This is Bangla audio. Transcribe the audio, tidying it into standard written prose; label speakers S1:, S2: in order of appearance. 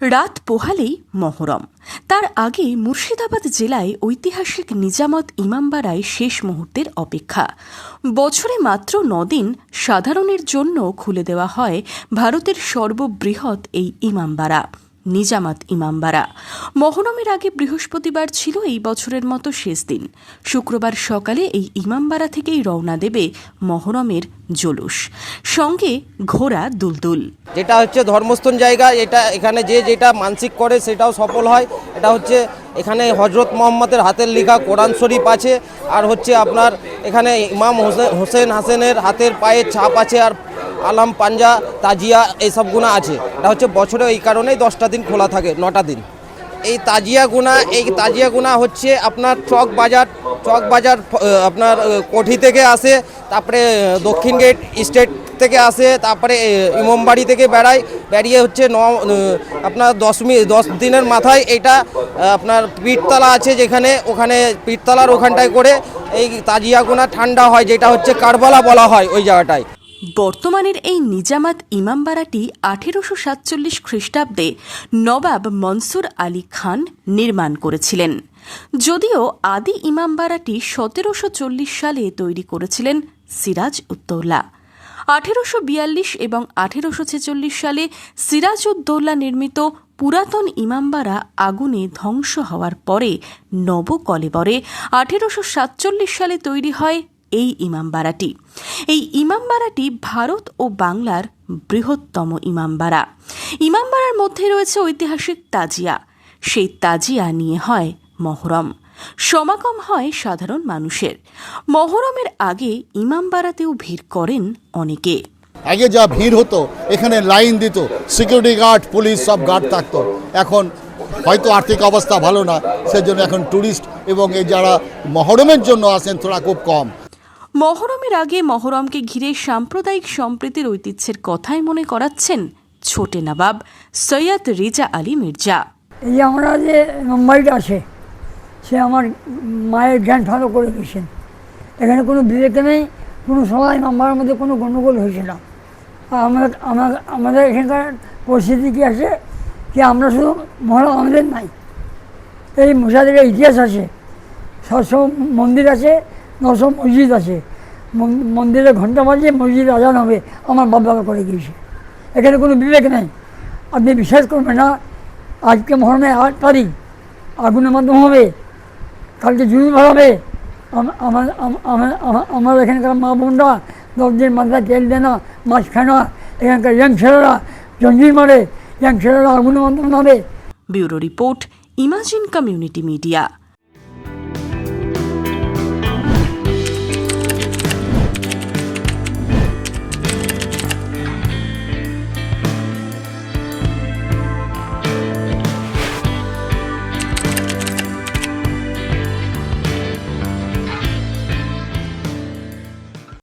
S1: রাত পোহালেই মহরম। তার আগে মুর্শিদাবাদ জেলায় ঐতিহাসিক নিজামত ইমামবাড়ায় শেষ মুহূর্তের অপেক্ষা। বছরে মাত্র 9 দিন সাধারণের জন্য খুলে দেওয়া হয় ভারতের সর্ববৃহৎ এই ইমামবাড়া নিজামত ইমামবাড়া। মহরমের আগে বৃহস্পতিবার ছিল এই বছরের মতো শেষ দিন। শুক্রবার সকালে এই ইমামবাড়া থেকেই রওনা দেবে মহরমের জুলুস, সঙ্গে ঘোড়া দুলদুল।
S2: যেটা হচ্ছে ধর্মস্থান জায়গা, এটা এখানে যেটা মানসিক করে সেটাও সফল হয়। এটা হচ্ছে এখানে হজরত মোহাম্মদের হাতের লেখা কোরআন শরীফ আছে, আর হচ্ছে আপনার এখানে ইমাম হোসেন হাসেনের হাতের পায়ের ছাপ আছে, আর আলাম পাঞ্জা তাজিয়া এইসবগুলো আছে। এটা হচ্ছে বছরে এই কারণেই 10টা দিন খোলা থাকে, 9টা দিন। এই তাজিয়াগুনা হচ্ছে আপনার চক বাজার আপনার কোঠি থেকে আসে, তারপরে দক্ষিণ গেট স্টেট থেকে আসে, তারপরে ইমামবাড়ি থেকে বেরিয়ে হচ্ছে আপনার 10 দিনের মাথায় এটা আপনার পীরতলা আছে, ওখানে পীরতলার ওখানটায় করে এই তাজিয়াগুনা ঠান্ডা হয়, যেটা হচ্ছে কারবালা বলা হয় ওই জায়গাটায়।
S1: বর্তমানের এই নিজামত ইমামবাড়াটি 1847 খ্রিস্টাব্দে নবাব মনসুর আলী খান নির্মাণ করেছিলেন। যদিও আদি ইমামবাড়াটি 1740 সালে তৈরি করেছিলেন সিরাজ উদ্দৌলা। 1842 এবং 1846 সালে সিরাজ উদ্দৌলা নির্মিত পুরাতন ইমামবাড়া আগুনে ধ্বংস হওয়ার পরে নবকলেবরে 1847 সালে তৈরি হয় এই ইমামবাড়াটি। এই ইমামবাড়াটি ভারত ও বাংলার বৃহত্তম ইমামবাড়া। ইমামবাড়ার মধ্যে রয়েছে ঐতিহাসিক তাজিয়া। সেই তাজিয়া নিয়ে হয় মহরম। সমাগম হয় সাধারণ মানুষের। মহরমের আগে ইমামবাড়াতেও ভিড় করেন অনেকে।
S3: আগে যা ভিড় হতো, এখানে লাইন দিত, সিকিউরিটি গার্ড, পুলিশ সব গার্ড থাকতো। এখন হয়তো আর্থিক অবস্থা ভালো না, সেজন্য এখন ট্যুরিস্ট এবং এই যারা মহরমের জন্য আসেন তারা খুব কম।
S1: মহরমের আগে মহরমকে ঘিরে সাম্প্রদায়িক সম্প্রীতির ঐতিহ্যের কথাই মনে করাচ্ছেন ছোটে নবাব সৈয়দ রেজা আলী মির্জা।
S4: এই যে আমরা যে মুম্বাইটা আছে, সে আমার মায়ের জ্ঞান ভালো করে গেছেন। এখানে কোনো বিবেকে নেই, কোনো সময় আমার মধ্যে কোনো গণ্ডগোল হয়েছে না। আমাদের এখানকার পরিস্থিতি কী আছে কি, আমরা শুধু মহরম আমাদের নাই, এই মুসাদের ইতিহাস আছে, 700 মন্দির আছে, 900 মসজিদ আছে। মন্দিরে ঘন্টা বাজে, মসজিদে আজান হবে, আমার বাবা করে গিয়েছে। এখানে কোনো বিবেক নেই। আপনি বিশ্বাস করবেন না, আজকে মহরমে 8 তারিখ আগুনের মাধ্যমে হবে, কালকে জুলুস হবে। আমার এখানকার মা বোনরা 10 দিন মাথায় তেল দেয় না, মাছ খায় না। এখানকার ইয়াং ছেলেরা জঞ্জির মারে, ইয়াং ছেলেরা আগুনের মাধ্যমে হবে।
S1: Bureau report, imagine community media.